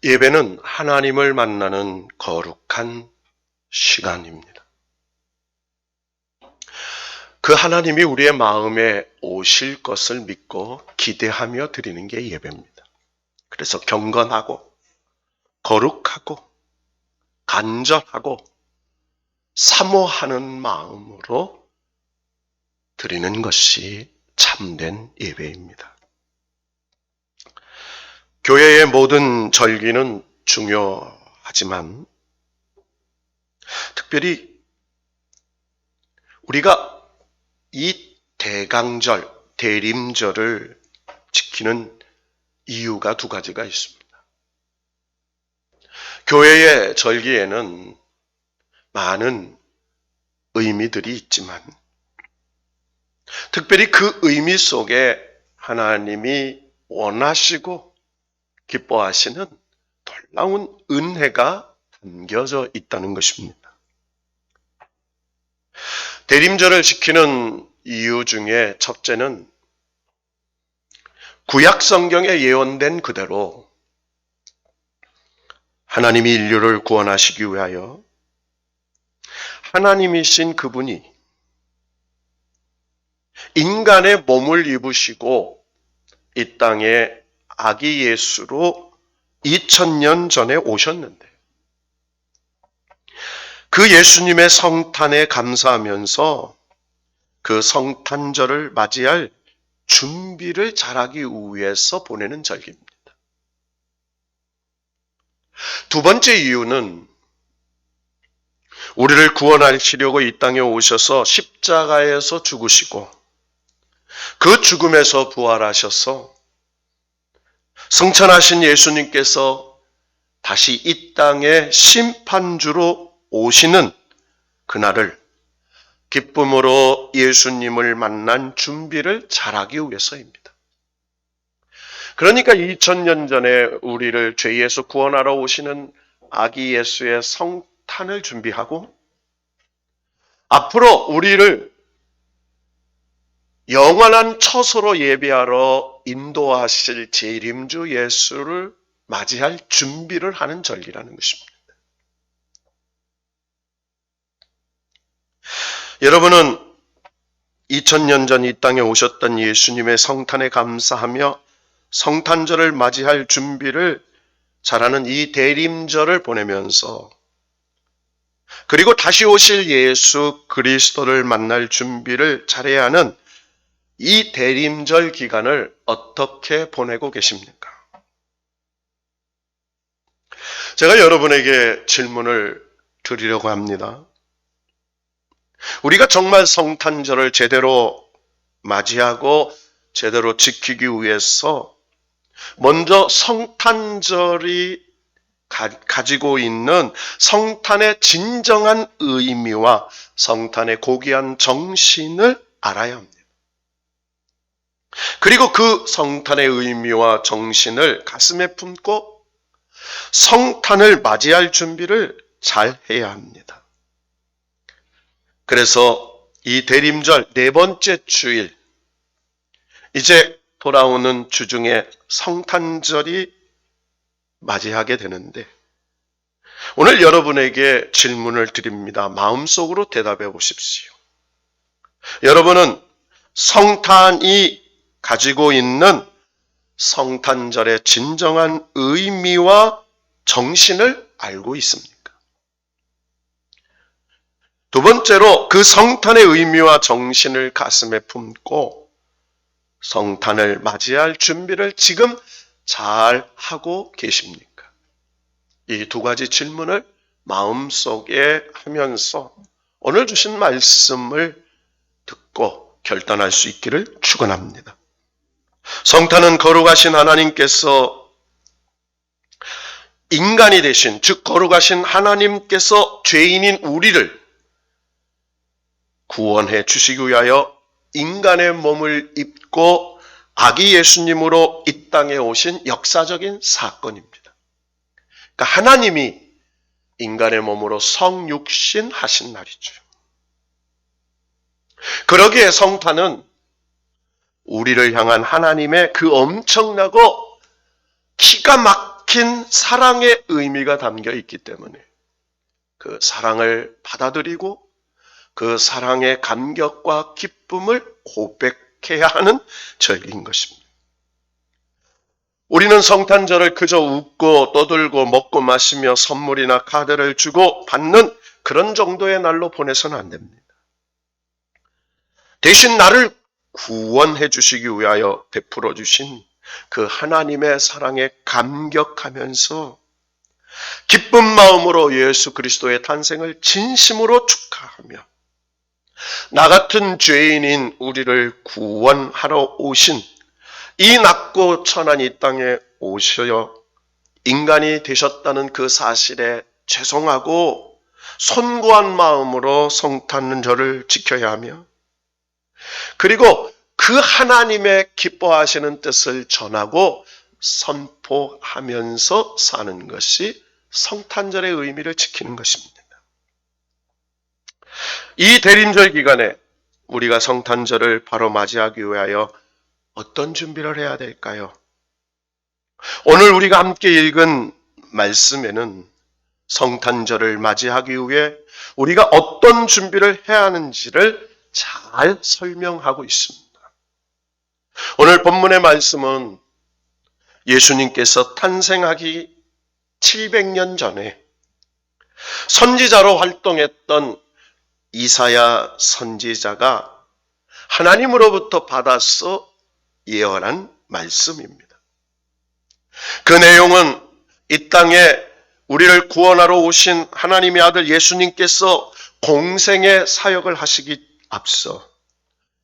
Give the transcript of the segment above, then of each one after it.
예배는 하나님을 만나는 거룩한 시간입니다. 그 하나님이 우리의 마음에 오실 것을 믿고 기대하며 드리는 게 예배입니다. 그래서 경건하고 거룩하고 간절하고 사모하는 마음으로 드리는 것이 참된 예배입니다. 교회의 모든 절기는 중요하지만 특별히 우리가 이 대강절, 대림절을 지키는 이유가 두 가지가 있습니다. 교회의 절기에는 많은 의미들이 있지만 특별히 그 의미 속에 하나님이 원하시고 기뻐하시는 놀라운 은혜가 담겨져 있다는 것입니다. 대림절을 지키는 이유 중에 첫째는 구약 성경에 예언된 그대로 하나님이 인류를 구원하시기 위하여 하나님이신 그분이 인간의 몸을 입으시고 이 땅에 아기 예수로 2000년 전에 오셨는데 그 예수님의 성탄에 감사하면서 그 성탄절을 맞이할 준비를 잘하기 위해서 보내는 절기입니다. 두 번째 이유는 우리를 구원하시려고 이 땅에 오셔서 십자가에서 죽으시고 그 죽음에서 부활하셔서 승천하신 예수님께서 다시 이 땅에 심판주로 오시는 그날을 기쁨으로 예수님을 만난 준비를 잘하기 위해서입니다. 그러니까 2000년 전에 우리를 죄에서 구원하러 오시는 아기 예수의 성탄을 준비하고 앞으로 우리를 영원한 처소로 예배하러 인도하실 재림주 예수를 맞이할 준비를 하는 절기라는 것입니다. 여러분은 2000년 전 이 땅에 오셨던 예수님의 성탄에 감사하며 성탄절을 맞이할 준비를 잘하는 이 대림절을 보내면서 그리고 다시 오실 예수 그리스도를 만날 준비를 잘해야 하는 이 대림절 기간을 어떻게 보내고 계십니까? 제가 여러분에게 질문을 드리려고 합니다. 우리가 정말 성탄절을 제대로 맞이하고 제대로 지키기 위해서 먼저 성탄절이 가지고 있는 성탄의 진정한 의미와 성탄의 고귀한 정신을 알아야 합니다. 그리고 그 성탄의 의미와 정신을 가슴에 품고 성탄을 맞이할 준비를 잘 해야 합니다. 그래서 이 대림절 네 번째 주일, 이제 돌아오는 주 중에 성탄절이 맞이하게 되는데 오늘 여러분에게 질문을 드립니다. 마음속으로 대답해 보십시오. 여러분은 성탄이 가지고 있는 성탄절의 진정한 의미와 정신을 알고 있습니까? 두 번째로 그 성탄의 의미와 정신을 가슴에 품고 성탄을 맞이할 준비를 지금 잘 하고 계십니까? 이 두 가지 질문을 마음속에 하면서 오늘 주신 말씀을 듣고 결단할 수 있기를 축원합니다. 성탄은 거룩하신 하나님께서 인간이 되신, 즉 거룩하신 하나님께서 죄인인 우리를 구원해 주시기 위하여 인간의 몸을 입고 아기 예수님으로 이 땅에 오신 역사적인 사건입니다. 그러니까 하나님이 인간의 몸으로 성육신 하신 날이죠. 그러기에 성탄은 우리를 향한 하나님의 그 엄청나고 기가 막힌 사랑의 의미가 담겨 있기 때문에 그 사랑을 받아들이고 그 사랑의 감격과 기쁨을 고백해야 하는 절기인 것입니다. 우리는 성탄절을 그저 웃고 떠들고 먹고 마시며 선물이나 카드를 주고 받는 그런 정도의 날로 보내서는 안 됩니다. 대신 나를 구원해 주시기 위하여 베풀어 주신 그 하나님의 사랑에 감격하면서 기쁜 마음으로 예수 그리스도의 탄생을 진심으로 축하하며 나 같은 죄인인 우리를 구원하러 오신 이 낮고 천한 이 땅에 오셔 인간이 되셨다는 그 사실에 죄송하고 손고한 마음으로 성탄절을 지켜야 하며 그리고 그 하나님의 기뻐하시는 뜻을 전하고 선포하면서 사는 것이 성탄절의 의미를 지키는 것입니다. 이 대림절 기간에 우리가 성탄절을 바로 맞이하기 위하여 어떤 준비를 해야 될까요? 오늘 우리가 함께 읽은 말씀에는 성탄절을 맞이하기 위해 우리가 어떤 준비를 해야 하는지를 잘 설명하고 있습니다. 오늘 본문의 말씀은 예수님께서 탄생하기 700년 전에 선지자로 활동했던 이사야 선지자가 하나님으로부터 받아서 예언한 말씀입니다. 그 내용은 이 땅에 우리를 구원하러 오신 하나님의 아들 예수님께서 공생의 사역을 하시기 앞서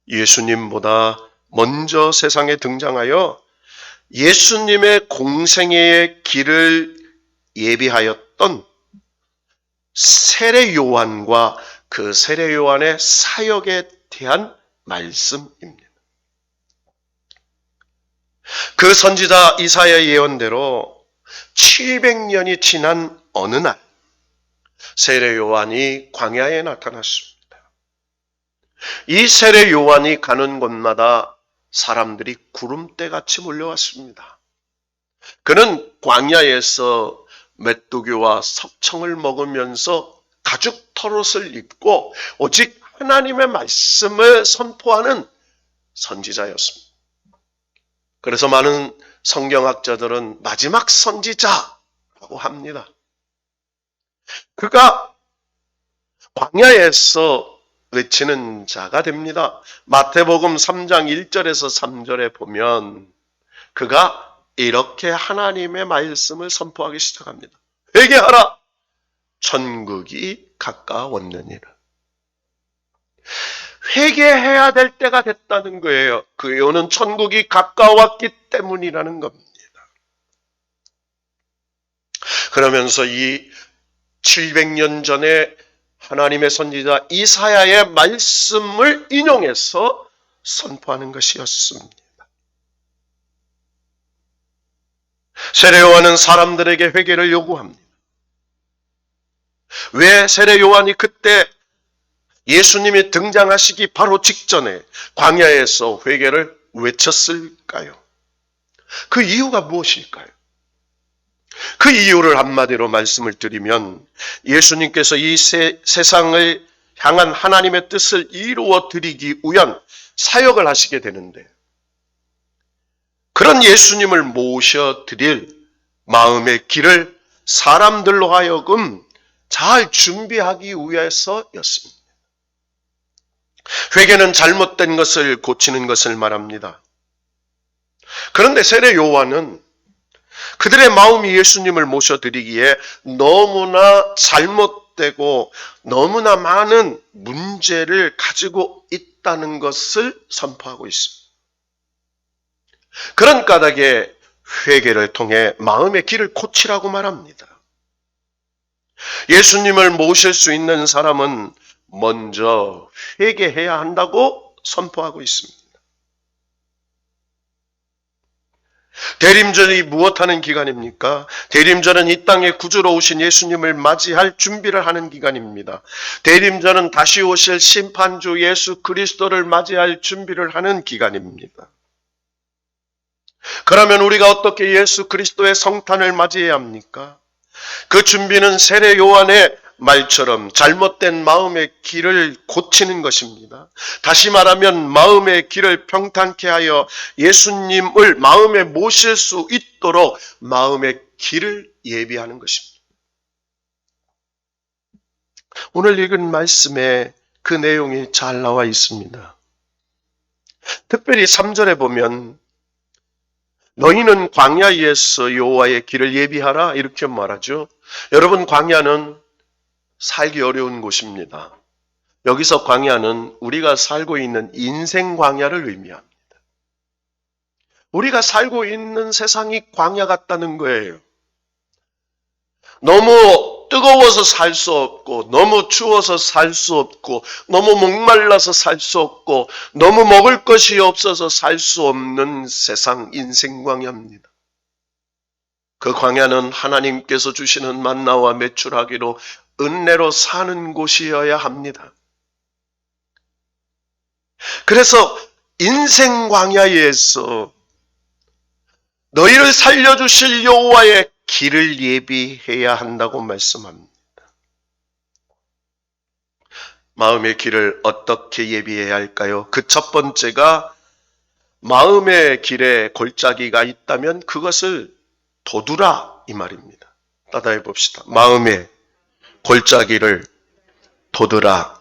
예수님보다 먼저 세상에 등장하여 예수님의 공생애의 길을 예비하였던 세례 요한과 그 세례 요한의 사역에 대한 말씀입니다. 그 선지자 이사야의 예언대로 700년이 지난 어느 날 세례 요한이 광야에 나타났습니다. 이 세례 요한이 가는 곳마다 사람들이 구름대같이 몰려왔습니다. 그는 광야에서 메뚜기와 석청을 먹으면서 가죽 털옷을 입고 오직 하나님의 말씀을 선포하는 선지자였습니다. 그래서 많은 성경학자들은 마지막 선지자라고 합니다. 그가 광야에서 외치는 자가 됩니다. 마태복음 3장 1절에서 3절에 보면 그가 이렇게 하나님의 말씀을 선포하기 시작합니다. 회개하라! 천국이 가까웠느니라. 회개해야 될 때가 됐다는 거예요. 그 이유는 천국이 가까웠기 때문이라는 겁니다. 그러면서 이 700년 전에 하나님의 선지자 이사야의 말씀을 인용해서 선포하는 것이었습니다. 세례 요한은 사람들에게 회개를 요구합니다. 왜 세례 요한이 그때 예수님이 등장하시기 바로 직전에 광야에서 회개를 외쳤을까요? 그 이유가 무엇일까요? 그 이유를 한마디로 말씀을 드리면 예수님께서 이 세상을 향한 하나님의 뜻을 이루어 드리기 위한 사역을 하시게 되는데 그런 예수님을 모셔드릴 마음의 길을 사람들로 하여금 잘 준비하기 위해서였습니다. 회개는 잘못된 것을 고치는 것을 말합니다. 그런데 세례 요한은 그들의 마음이 예수님을 모셔드리기에 너무나 잘못되고 너무나 많은 문제를 가지고 있다는 것을 선포하고 있습니다. 그런 까닭에 회개를 통해 마음의 길을 고치라고 말합니다. 예수님을 모실 수 있는 사람은 먼저 회개해야 한다고 선포하고 있습니다. 대림절이 무엇하는 기간입니까? 대림절은 이 땅에 구주로 오신 예수님을 맞이할 준비를 하는 기간입니다. 대림절은 다시 오실 심판주 예수 그리스도를 맞이할 준비를 하는 기간입니다. 그러면 우리가 어떻게 예수 그리스도의 성탄을 맞이해야 합니까? 그 준비는 세례 요한의 말처럼 잘못된 마음의 길을 고치는 것입니다. 다시 말하면 마음의 길을 평탄케 하여 예수님을 마음에 모실 수 있도록 마음의 길을 예비하는 것입니다. 오늘 읽은 말씀에 그 내용이 잘 나와 있습니다. 특별히 3절에 보면 너희는 광야에서 여호와의 길을 예비하라 이렇게 말하죠. 여러분, 광야는 살기 어려운 곳입니다. 여기서 광야는 우리가 살고 있는 인생 광야를 의미합니다. 우리가 살고 있는 세상이 광야 같다는 거예요. 너무 뜨거워서 살 수 없고, 너무 추워서 살 수 없고, 너무 목말라서 살 수 없고, 너무 먹을 것이 없어서 살 수 없는 세상, 인생 광야입니다. 그 광야는 하나님께서 주시는 만나와 메추라기로 은혜로 사는 곳이어야 합니다. 그래서 인생 광야에서 너희를 살려주실 여호와의 길을 예비해야 한다고 말씀합니다. 마음의 길을 어떻게 예비해야 할까요? 그 첫 번째가 마음의 길에 골짜기가 있다면 그것을 돋우라 이 말입니다. 따라해 봅시다. 마음의 골짜기를 돋우라.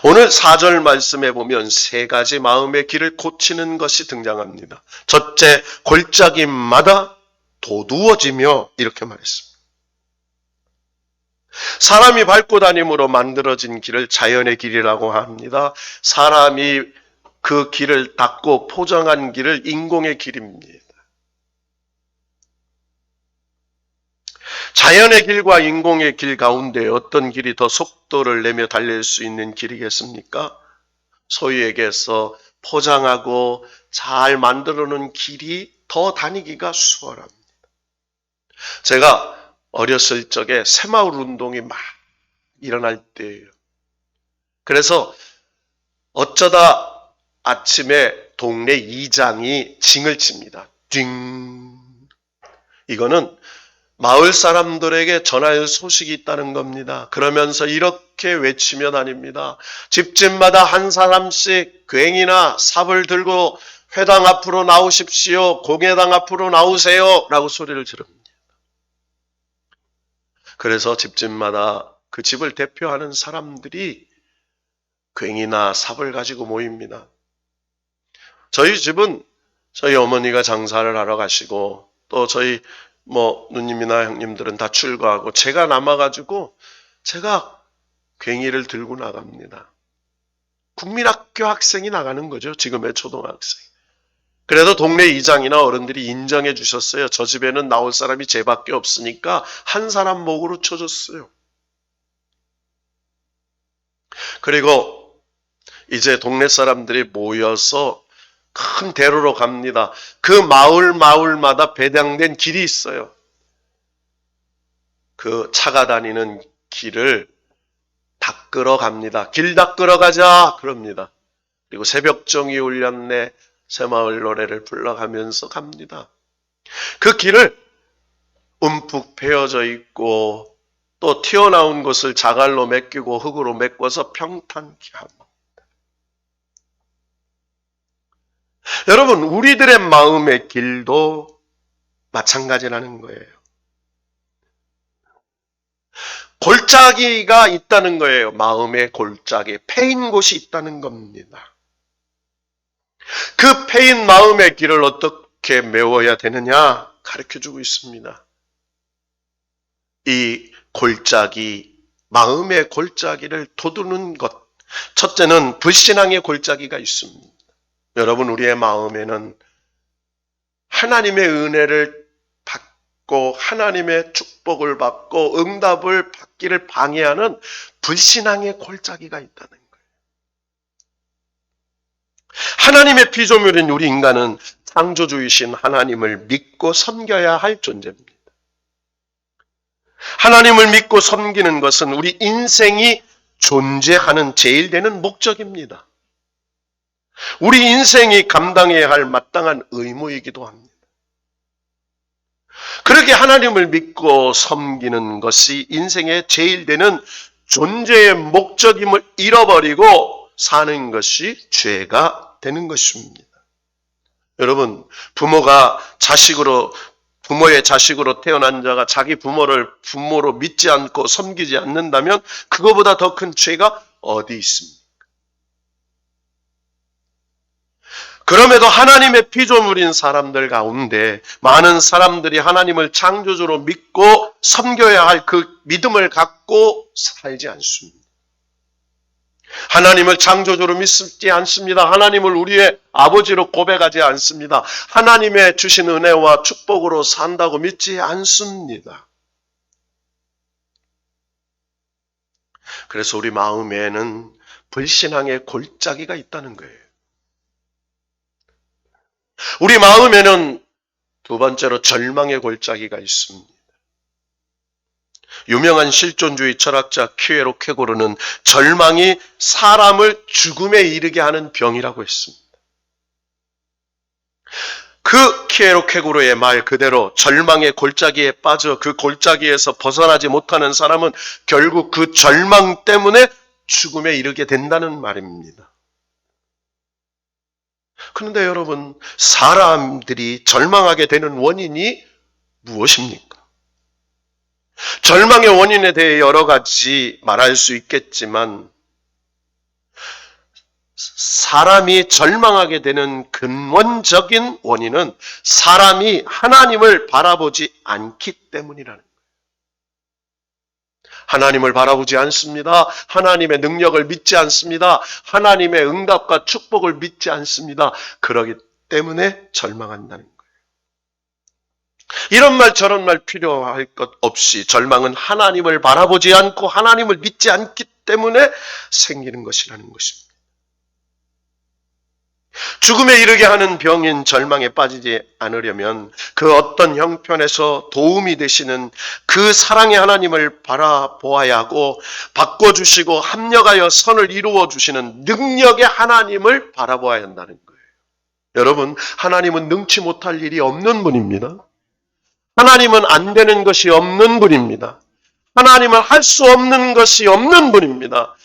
오늘 4절 말씀에 보면 세 가지 마음의 길을 고치는 것이 등장합니다. 첫째, 골짜기마다 도두어지며 이렇게 말했습니다. 사람이 밟고 다님으로 만들어진 길을 자연의 길이라고 합니다. 사람이 그 길을 닦고 포장한 길을 인공의 길입니다. 자연의 길과 인공의 길 가운데 어떤 길이 더 속도를 내며 달릴 수 있는 길이겠습니까? 소위 얘기해서 포장하고 잘 만들어 놓은 길이 더 다니기가 수월합니다. 제가 어렸을 적에 새마을 운동이 막 일어날 때예요. 그래서 어쩌다 아침에 동네 이장이 징을 칩니다. 띵. 이거는 마을 사람들에게 전할 소식이 있다는 겁니다. 그러면서 이렇게 외치며 다닙니다. 집집마다 한 사람씩 괭이나 삽을 들고 회당 앞으로 나오십시오. 공회당 앞으로 나오세요. 라고 소리를 지릅니다. 그래서 집집마다 그 집을 대표하는 사람들이 괭이나 삽을 가지고 모입니다. 저희 집은 저희 어머니가 장사를 하러 가시고 또 저희 누님이나 형님들은 다 출가하고 제가 남아가지고 제가 괭이를 들고 나갑니다. 국민학교 학생이 나가는 거죠. 지금의 초등학생. 그래도 동네 이장이나 어른들이 인정해 주셨어요. 저 집에는 나올 사람이 쟤밖에 없으니까 한 사람 목으로 쳐줬어요. 그리고 이제 동네 사람들이 모여서 큰 대로로 갑니다. 그 마을마다 배당된 길이 있어요. 그 차가 다니는 길을 닦으러 갑니다. 길 닦으러 가자 그럽니다. 그리고 새벽종이 울렸네 새마을 노래를 불러가면서 갑니다. 그 길을 움푹 베어져 있고 또 튀어나온 곳을 자갈로 메꾸고 흙으로 메꿔서 평탄케 합니다. 여러분, 우리들의 마음의 길도 마찬가지라는 거예요. 골짜기가 있다는 거예요. 마음의 골짜기, 패인 곳이 있다는 겁니다. 그 패인 마음의 길을 어떻게 메워야 되느냐 가르쳐주고 있습니다. 이 골짜기, 마음의 골짜기를 돋우는 것. 첫째는 불신앙의 골짜기가 있습니다. 여러분, 우리의 마음에는 하나님의 은혜를 받고 하나님의 축복을 받고 응답을 받기를 방해하는 불신앙의 골짜기가 있다는 거예요. 하나님의 피조물인 우리 인간은 창조주이신 하나님을 믿고 섬겨야 할 존재입니다. 하나님을 믿고 섬기는 것은 우리 인생이 존재하는 제일 되는 목적입니다. 우리 인생이 감당해야 할 마땅한 의무이기도 합니다. 그렇게 하나님을 믿고 섬기는 것이 인생의 제일 되는 존재의 목적임을 잃어버리고 사는 것이 죄가 되는 것입니다. 여러분, 부모의 자식으로 태어난 자가 자기 부모를 부모로 믿지 않고 섬기지 않는다면 그거보다 더 큰 죄가 어디 있습니까? 그럼에도 하나님의 피조물인 사람들 가운데 많은 사람들이 하나님을 창조주로 믿고 섬겨야 할 그 믿음을 갖고 살지 않습니다. 하나님을 창조주로 믿지 않습니다. 하나님을 우리의 아버지로 고백하지 않습니다. 하나님의 주신 은혜와 축복으로 산다고 믿지 않습니다. 그래서 우리 마음에는 불신앙의 골짜기가 있다는 거예요. 우리 마음에는 두 번째로 절망의 골짜기가 있습니다. 유명한 실존주의 철학자 키에로 케고르는 절망이 사람을 죽음에 이르게 하는 병이라고 했습니다. 그 키에로 케고르의 말 그대로 절망의 골짜기에 빠져 그 골짜기에서 벗어나지 못하는 사람은 결국 그 절망 때문에 죽음에 이르게 된다는 말입니다. 그런데 여러분, 사람들이 절망하게 되는 원인이 무엇입니까? 절망의 원인에 대해 여러 가지 말할 수 있겠지만 사람이 절망하게 되는 근원적인 원인은 사람이 하나님을 바라보지 않기 때문이라는 거예요. 하나님을 바라보지 않습니다. 하나님의 능력을 믿지 않습니다. 하나님의 응답과 축복을 믿지 않습니다. 그러기 때문에 절망한다는 거예요. 이런 말 저런 말 필요할 것 없이 절망은 하나님을 바라보지 않고 하나님을 믿지 않기 때문에 생기는 것이라는 것입니다. 죽음에 이르게 하는 병인 절망에 빠지지 않으려면 그 어떤 형편에서 도움이 되시는 그 사랑의 하나님을 바라보아야 하고 바꿔주시고 합력하여 선을 이루어 주시는 능력의 하나님을 바라보아야 한다는 거예요. 여러분, 하나님은 능치 못할 일이 없는 분입니다. 하나님은 안 되는 것이 없는 분입니다. 하나님은 할 수 없는 것이 없는 분입니다.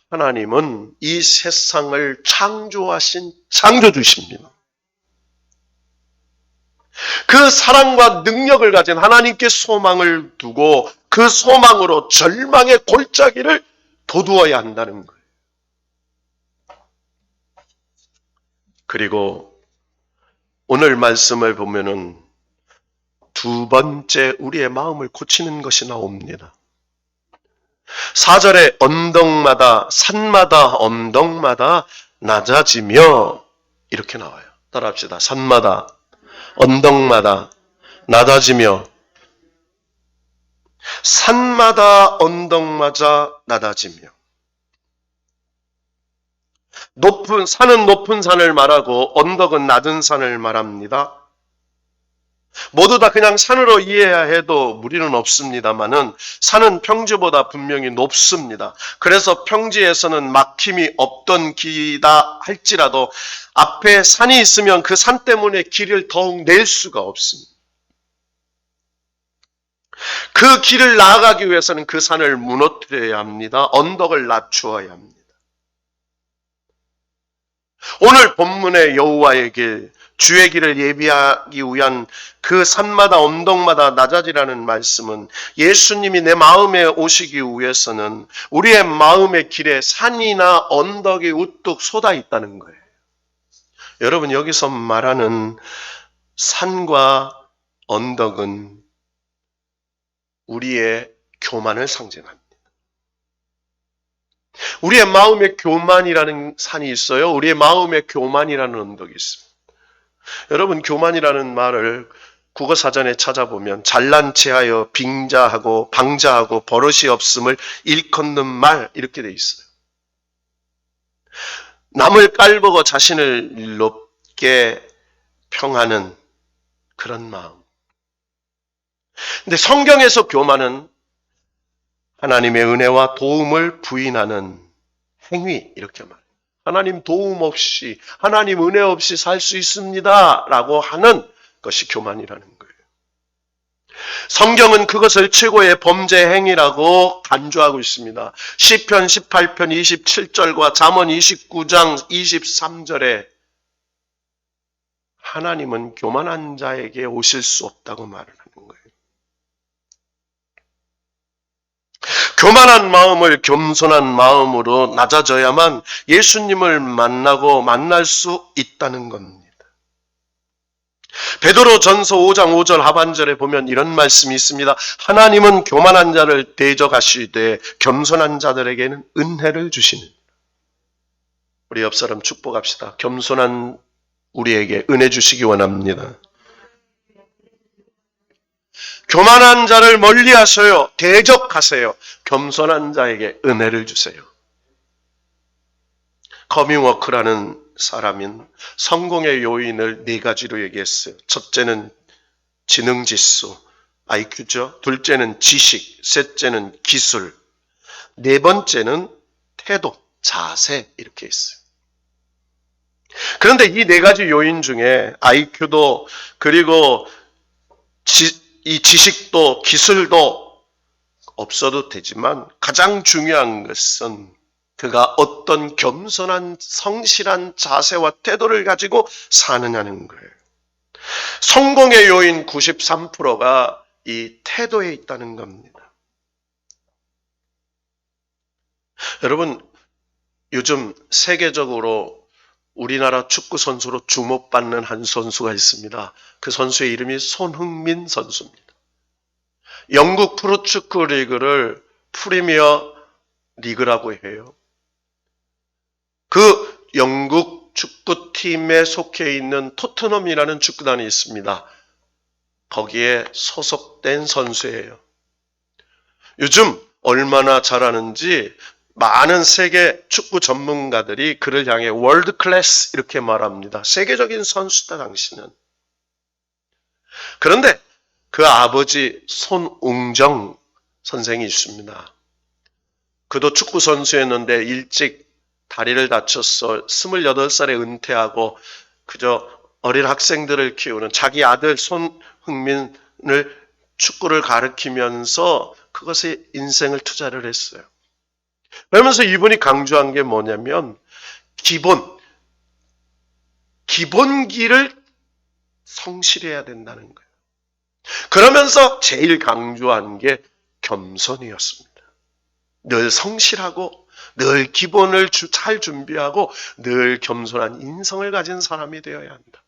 하나님은 이 세상을 창조하신 창조주십니다. 그 사랑과 능력을 가진 하나님께 소망을 두고 그 소망으로 절망의 골짜기를 도두어야 한다는 거예요. 그리고 오늘 말씀을 보면은 두 번째 우리의 마음을 고치는 것이 나옵니다. 4절에 언덕마다 산마다 언덕마다 낮아지며 이렇게 나와요. 따라합시다. 산마다 언덕마다 낮아지며 산마다 언덕마다 낮아지며 산은 높은 산을 말하고 언덕은 낮은 산을 말합니다. 모두 다 그냥 산으로 이해해야 해도 무리는 없습니다만은 산은 평지보다 분명히 높습니다. 그래서 평지에서는 막힘이 없던 길이다 할지라도 앞에 산이 있으면 그 산 때문에 길을 더욱 낼 수가 없습니다. 그 길을 나아가기 위해서는 그 산을 무너뜨려야 합니다. 언덕을 낮추어야 합니다. 오늘 본문의 여호와의 길, 주의 길을 예비하기 위한 그 산마다 언덕마다 낮아지라는 말씀은 예수님이 내 마음에 오시기 위해서는 우리의 마음의 길에 산이나 언덕이 우뚝 솟아 있다는 거예요. 여러분, 여기서 말하는 산과 언덕은 우리의 교만을 상징합니다. 우리의 마음의 교만이라는 산이 있어요. 우리의 마음의 교만이라는 언덕이 있습니다. 여러분, 교만이라는 말을 국어사전에 찾아보면 잘난 체하여 빙자하고 방자하고 버릇이 없음을 일컫는 말 이렇게 돼 있어요. 남을 깔보고 자신을 높게 평하는 그런 마음. 근데 성경에서 교만은 하나님의 은혜와 도움을 부인하는 행위 이렇게 말해요. 하나님 도움 없이, 하나님 은혜 없이 살 수 있습니다 라고 하는 것이 교만이라는 거예요. 성경은 그것을 최고의 범죄 행위라고 간주하고 있습니다. 시편 18편 27절과 잠언 29장 23절에 하나님은 교만한 자에게 오실 수 없다고 말을 하는 거예요. 교만한 마음을 겸손한 마음으로 낮아져야만 예수님을 만날 수 있다는 겁니다. 베드로전서 5장 5절 하반절에 보면 이런 말씀이 있습니다. 하나님은 교만한 자를 대적하시되 겸손한 자들에게는 은혜를 주시는. 우리 옆 사람 축복합시다. 겸손한 우리에게 은혜 주시기 원합니다. 교만한 자를 멀리하세요. 대적하세요. 겸손한 자에게 은혜를 주세요. 커밍워크라는 사람인 성공의 요인을 4가지로 얘기했어요. 첫째는 지능지수, IQ죠. 둘째는 지식, 셋째는 기술, 4번째는 태도, 자세 이렇게 있어요. 그런데 이 4가지 요인 중에 IQ도 그리고 이 지식도 기술도 없어도 되지만 가장 중요한 것은 그가 어떤 겸손한 성실한 자세와 태도를 가지고 사느냐는 거예요. 성공의 요인 93%가 이 태도에 있다는 겁니다. 여러분, 요즘 세계적으로 우리나라 축구 선수로 주목받는 한 선수가 있습니다. 그 선수의 이름이 손흥민 선수입니다. 영국 프로축구 리그를 프리미어 리그라고 해요. 그 영국 축구팀에 속해 있는 토트넘이라는 축구단이 있습니다. 거기에 소속된 선수예요. 요즘 얼마나 잘하는지 많은 세계 축구 전문가들이 그를 향해 월드 클래스 이렇게 말합니다. 세계적인 선수다 당신은. 그런데 그 아버지 손웅정 선생이 있습니다. 그도 축구 선수였는데 일찍 다리를 다쳐서 28살에 은퇴하고 그저 어린 학생들을 키우는 자기 아들 손흥민을 축구를 가르치면서 그것에 인생을 투자를 했어요. 그러면서 이분이 강조한 게 뭐냐면 기본기를 성실해야 된다는 거예요. 그러면서 제일 강조한 게 겸손이었습니다. 늘 성실하고 늘 기본을 잘 준비하고 늘 겸손한 인성을 가진 사람이 되어야 한다.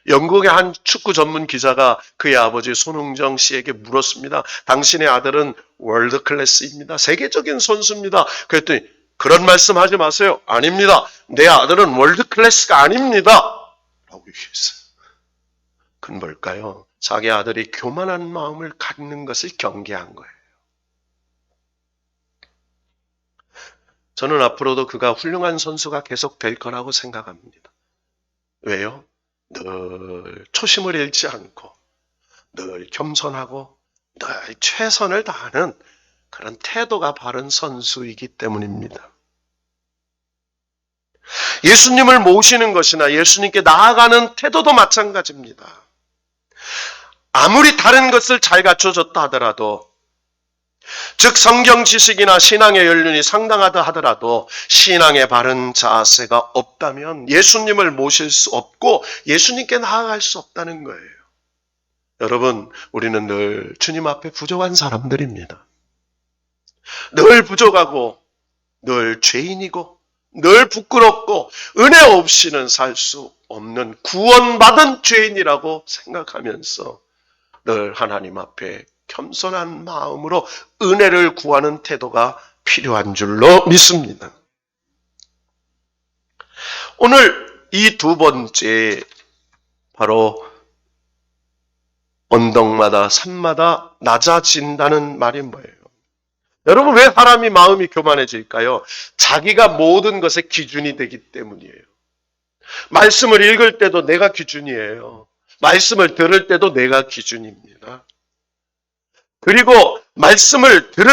영국의 한 축구 전문 기자가 그의 아버지 손흥정 씨에게 물었습니다. 당신의 아들은 월드 클래스입니다. 세계적인 선수입니다. 그랬더니 그런 말씀 하지 마세요. 아닙니다. 내 아들은 월드 클래스가 아닙니다. 라고 얘기했어요. 그건 뭘까요? 자기 아들이 교만한 마음을 갖는 것을 경계한 거예요. 저는 앞으로도 그가 훌륭한 선수가 계속 될 거라고 생각합니다. 왜요? 늘 초심을 잃지 않고 늘 겸손하고 늘 최선을 다하는 그런 태도가 바른 선수이기 때문입니다. 예수님을 모시는 것이나 예수님께 나아가는 태도도 마찬가지입니다. 아무리 다른 것을 잘 갖춰졌다 하더라도 즉 성경 지식이나 신앙의 연륜이 상당하다 하더라도 신앙의 바른 자세가 없다면 예수님을 모실 수 없고 예수님께 나아갈 수 없다는 거예요. 여러분, 우리는 늘 주님 앞에 부족한 사람들입니다. 늘 부족하고 늘 죄인이고 늘 부끄럽고 은혜 없이는 살 수 없는 구원받은 죄인이라고 생각하면서 늘 하나님 앞에 겸손한 마음으로 은혜를 구하는 태도가 필요한 줄로 믿습니다. 오늘 이 2번째 바로 언덕마다 산마다 낮아진다는 말이 뭐예요? 여러분, 왜 사람이 마음이 교만해질까요? 자기가 모든 것의 기준이 되기 때문이에요. 말씀을 읽을 때도 내가 기준이에요. 말씀을 들을 때도 내가 기준입니다. 그리고 말씀을 들을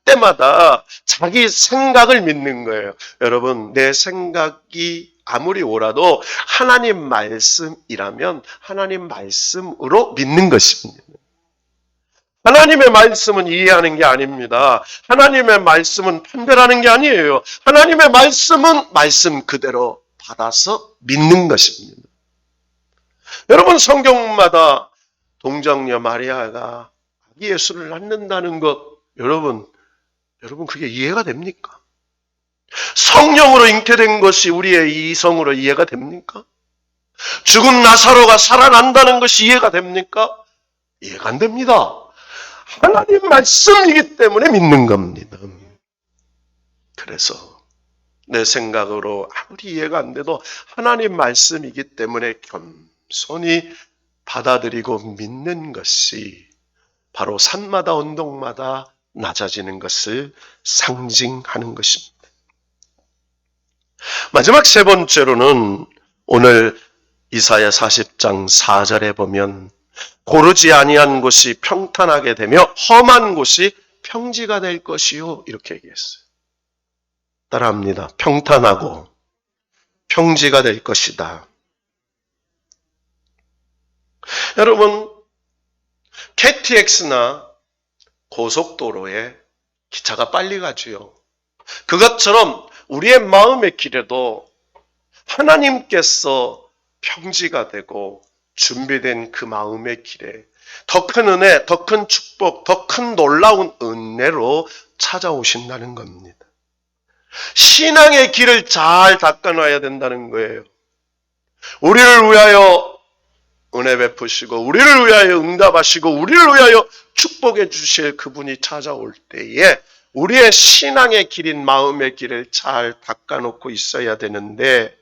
때마다 자기 생각을 믿는 거예요. 여러분, 내 생각이 아무리 옳아도 하나님 말씀이라면 하나님 말씀으로 믿는 것입니다. 하나님의 말씀은 이해하는 게 아닙니다. 하나님의 말씀은 판별하는 게 아니에요. 하나님의 말씀은 말씀 그대로 받아서 믿는 것입니다. 여러분, 성경마다 동정녀 마리아가 아기 예수를 낳는다는 것, 여러분 그게 이해가 됩니까? 성령으로 잉태된 것이 우리의 이성으로 이해가 됩니까? 죽은 나사로가 살아난다는 것이 이해가 됩니까? 이해가 안 됩니다. 하나님 말씀이기 때문에 믿는 겁니다. 그래서 내 생각으로 아무리 이해가 안 돼도 하나님 말씀이기 때문에 겸손히 받아들이고 믿는 것이 바로 산마다 언덕마다 낮아지는 것을 상징하는 것입니다. 마지막 세 번째로는 오늘 이사야 40장 4절에 보면 고르지 아니한 곳이 평탄하게 되며 험한 곳이 평지가 될 것이요, 이렇게 얘기했어요. 따라합니다. 평탄하고 평지가 될 것이다. 여러분, KTX나 고속도로에 기차가 빨리 가지요. 그것처럼 우리의 마음의 길에도 하나님께서 평지가 되고 준비된 그 마음의 길에 더 큰 은혜, 더 큰 축복, 더 큰 놀라운 은혜로 찾아오신다는 겁니다. 신앙의 길을 잘 닦아놔야 된다는 거예요. 우리를 위하여 은혜 베푸시고 우리를 위하여 응답하시고 우리를 위하여 축복해 주실 그분이 찾아올 때에 우리의 신앙의 길인 마음의 길을 잘 닦아놓고 있어야 되는데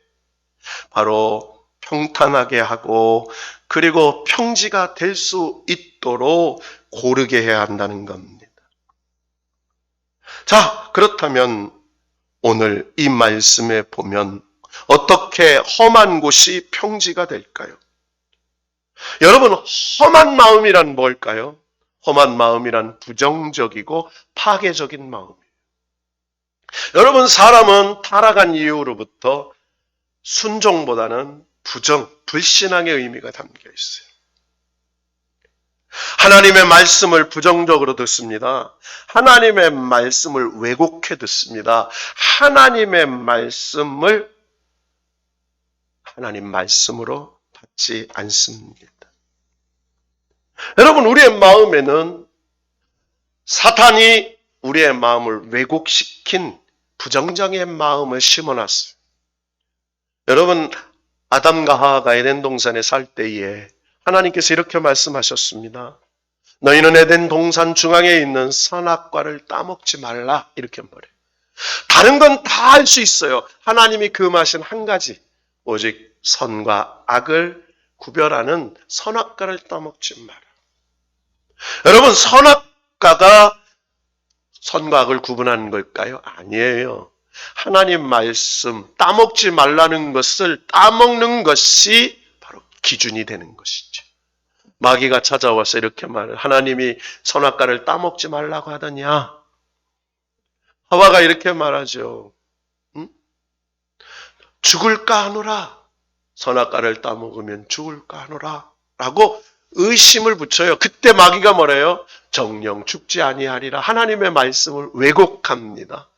바로 평탄하게 하고 그리고 평지가 될 수 있도록 고르게 해야 한다는 겁니다. 자, 그렇다면 오늘 이 말씀에 보면 어떻게 험한 곳이 평지가 될까요? 여러분, 험한 마음이란 뭘까요? 험한 마음이란 부정적이고 파괴적인 마음이에요. 여러분, 사람은 타락한 이후로부터 순종보다는 불신앙의 의미가 담겨 있어요. 하나님의 말씀을 부정적으로 듣습니다. 하나님의 말씀을 왜곡해 듣습니다. 하나님의 말씀을 하나님 말씀으로 받지 않습니다. 여러분, 우리의 마음에는 사탄이 우리의 마음을 왜곡시킨 부정적인 마음을 심어놨어요. 여러분, 아담과 하와가 에덴 동산에 살 때에 하나님께서 이렇게 말씀하셨습니다. 너희는 에덴 동산 중앙에 있는 선악과를 따먹지 말라, 이렇게 말해요. 다른 건 다 할 수 있어요. 하나님이 금하신 한 가지, 오직 선과 악을 구별하는 선악과를 따먹지 마라. 여러분, 선악과가 선과 악을 구분하는 걸까요? 아니에요. 하나님 말씀 따먹지 말라는 것을 따먹는 것이 바로 기준이 되는 것이죠. 마귀가 찾아와서 이렇게 말해요. 하나님이 선악과를 따먹지 말라고 하더냐? 하와가 이렇게 말하죠. 죽을까 하노라. 선악과를 따먹으면 죽을까 하노라. 라고 의심을 붙여요. 그때 마귀가 뭐래요? 정녕 죽지 아니하리라. 하나님의 말씀을 왜곡합니다.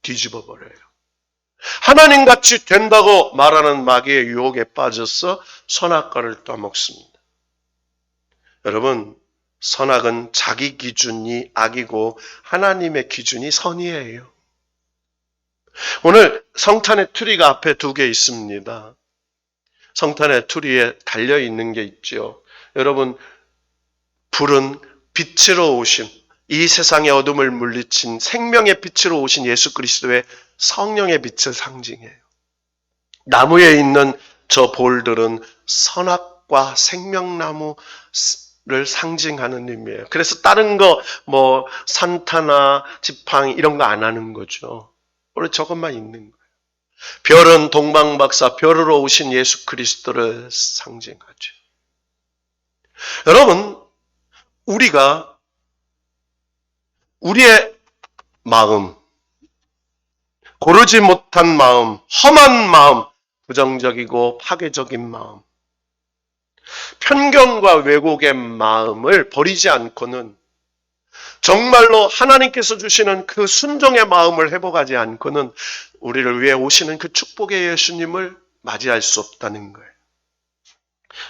뒤집어 버려요. 하나님같이 된다고 말하는 마귀의 유혹에 빠져서 선악과를 따먹습니다. 여러분, 선악은 자기 기준이 악이고 하나님의 기준이 선이에요. 오늘 성탄의 트리가 앞에 2개 있습니다. 성탄의 트리에 달려있는 게 있죠. 여러분, 불은 빛으로 오신, 이 세상의 어둠을 물리친 생명의 빛으로 오신 예수 그리스도의 성령의 빛을 상징해요. 나무에 있는 저 볼들은 선악과 생명나무를 상징하는 의미예요. 그래서 다른 거, 산타나 지팡이 이런 거 안 하는 거죠. 원래 저것만 있는 거예요. 별은 동방박사, 별으로 오신 예수 그리스도를 상징하죠. 여러분, 우리가 우리의 마음, 고르지 못한 마음, 험한 마음, 부정적이고 파괴적인 마음, 편견과 왜곡의 마음을 버리지 않고는, 정말로 하나님께서 주시는 그 순종의 마음을 회복하지 않고는 우리를 위해 오시는 그 축복의 예수님을 맞이할 수 없다는 거예요.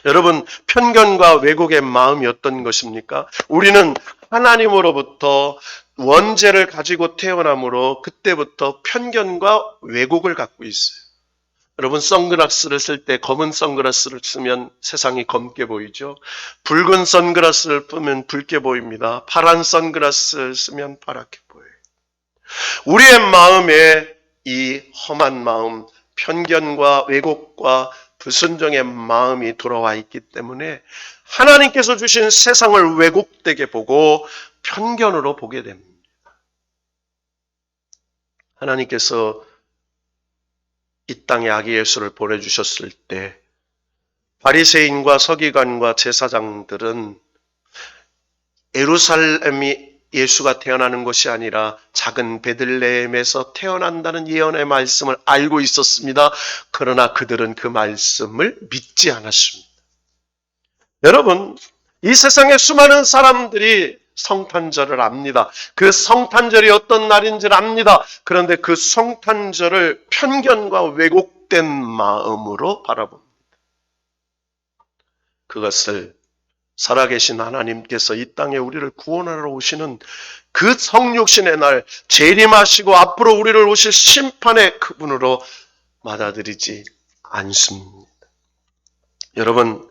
여러분, 편견과 왜곡의 마음이 어떤 것입니까? 우리는 하나님으로부터 원죄를 가지고 태어나므로 그때부터 편견과 왜곡을 갖고 있어요. 여러분, 선글라스를 쓸 때 검은 선글라스를 쓰면 세상이 검게 보이죠? 붉은 선글라스를 쓰면 붉게 보입니다. 파란 선글라스를 쓰면 파랗게 보여요. 우리의 마음에 이 험한 마음, 편견과 왜곡과 불순종의 마음이 돌아와 있기 때문에 하나님께서 주신 세상을 왜곡되게 보고 편견으로 보게 됩니다. 하나님께서 이 땅에 아기 예수를 보내주셨을 때 바리새인과 서기관과 제사장들은 예루살렘이 예수가 태어나는 곳이 아니라 작은 베들레헴에서 태어난다는 예언의 말씀을 알고 있었습니다. 그러나 그들은 그 말씀을 믿지 않았습니다. 여러분, 이 세상에 수많은 사람들이 성탄절을 압니다. 그 성탄절이 어떤 날인지를 압니다. 그런데 그 성탄절을 편견과 왜곡된 마음으로 바라봅니다. 그것을 살아계신 하나님께서 이 땅에 우리를 구원하러 오시는 그 성육신의 날, 재림하시고 앞으로 우리를 오실 심판의 그분으로 받아들이지 않습니다. 여러분,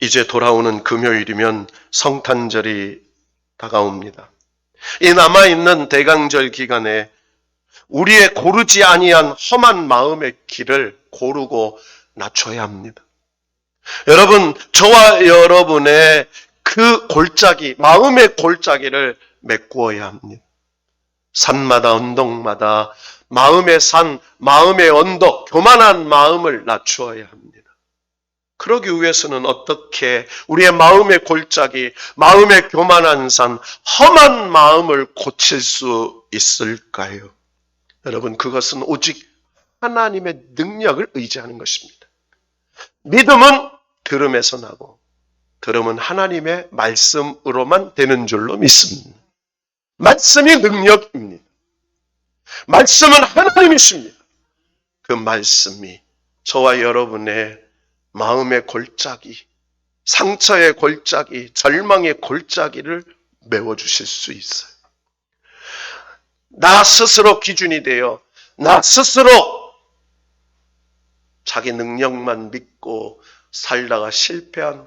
이제 돌아오는 금요일이면 성탄절이 다가옵니다. 이 남아있는 대강절 기간에 우리의 고르지 아니한 험한 마음의 길을 고르고 낮춰야 합니다. 여러분, 저와 여러분의 그 골짜기, 마음의 골짜기를 메꾸어야 합니다. 산마다 언덕마다 마음의 산, 마음의 언덕, 교만한 마음을 낮추어야 합니다. 그러기 위해서는 어떻게 우리의 마음의 골짜기, 마음의 교만한 산, 험한 마음을 고칠 수 있을까요? 여러분, 그것은 오직 하나님의 능력을 의지하는 것입니다. 믿음은 들음에서 나고 들음은 하나님의 말씀으로만 되는 줄로 믿습니다. 말씀이 능력입니다. 말씀은 하나님이십니다. 그 말씀이 저와 여러분의 마음의 골짜기, 상처의 골짜기, 절망의 골짜기를 메워주실 수 있어요. 나 스스로 기준이 되어 나 스스로 자기 능력만 믿고 살다가 실패한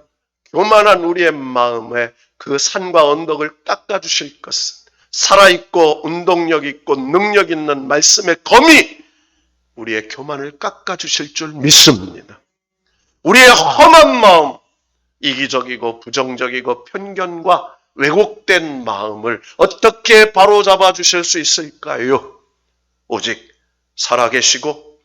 교만한 우리의 마음에 그 산과 언덕을 깎아주실 것은 살아있고 운동력 있고 능력 있는 말씀의 검이 우리의 교만을 깎아주실 줄 믿습니다. 우리의 험한 마음, 이기적이고 부정적이고 편견과 왜곡된 마음을 어떻게 바로잡아 주실 수 있을까요? 오직 살아계시고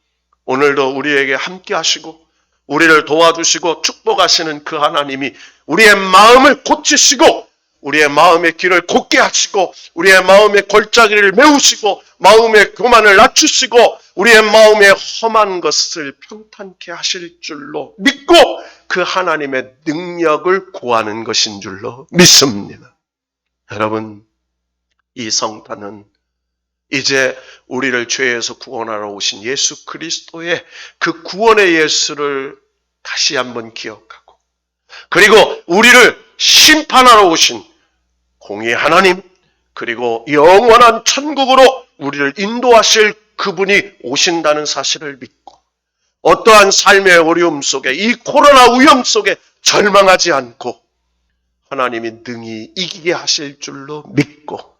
오늘도 우리에게 함께 하시고 우리를 도와주시고 축복하시는 그 하나님이 우리의 마음을 고치시고 우리의 마음의 길을 곧게 하시고 우리의 마음의 골짜기를 메우시고 마음의 교만을 낮추시고 우리의 마음의 험한 것을 평탄케 하실 줄로 믿고 그 하나님의 능력을 구하는 것인 줄로 믿습니다. 여러분, 이 성탄은 이제 우리를 죄에서 구원하러 오신 예수 그리스도의 그 구원의 예수를 다시 한번 기억하고 그리고 우리를 심판하러 오신 공의 하나님 그리고 영원한 천국으로 우리를 인도하실 그분이 오신다는 사실을 믿고 어떠한 삶의 어려움 속에 이 코로나 위험 속에 절망하지 않고 하나님이 능히 이기게 하실 줄로 믿고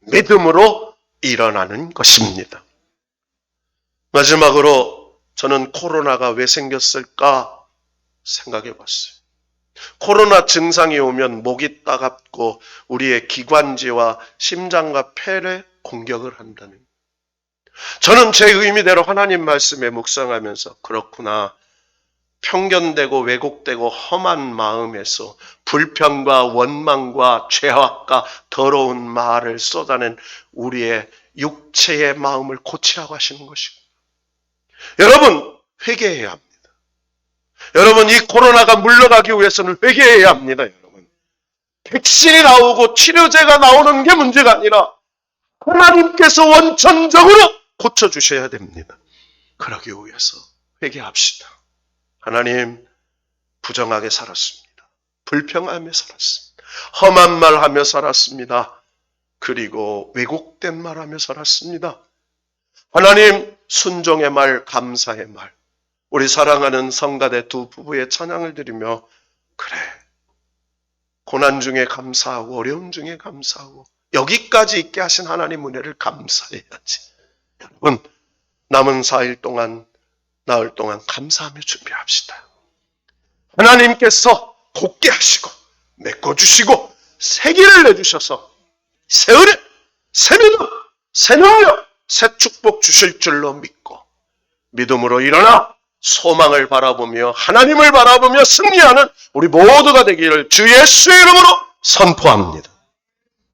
믿음으로 일어나는 것입니다. 마지막으로 저는 코로나가 왜 생겼을까 생각해 봤어요. 코로나 증상이 오면 목이 따갑고 우리의 기관지와 심장과 폐를 공격을 한다는. 저는 제 의미대로 하나님 말씀에 묵상하면서 그렇구나. 편견되고 왜곡되고 험한 마음에서 불평과 원망과 죄악과 더러운 말을 쏟아낸 우리의 육체의 마음을 고치라고 하시는 것이고, 여러분 회개해야 합니다. 여러분 이 코로나가 물러가기 위해서는 회개해야 합니다. 여러분 백신이 나오고 치료제가 나오는 게 문제가 아니라 하나님께서 원천적으로 고쳐주셔야 됩니다. 그러기 위해서 회개합시다. 하나님, 부정하게 살았습니다. 불평하며 살았습니다. 험한 말하며 살았습니다. 그리고 왜곡된 말하며 살았습니다. 하나님, 순종의 말, 감사의 말, 우리 사랑하는 성가대 두 부부의 찬양을 드리며, 그래, 고난 중에 감사하고 어려움 중에 감사하고 여기까지 있게 하신 하나님 은혜를 감사해야지. 여러분, 남은 4일 동안, 나흘 동안 감사하며 준비합시다. 하나님께서 곱게 하시고 메꿔주시고 새 길을 내주셔서 새 은혜, 새 믿음, 새 능력, 새 축복 주실 줄로 믿고 믿음으로 일어나 소망을 바라보며 하나님을 바라보며 승리하는 우리 모두가 되기를 주 예수의 이름으로 선포합니다.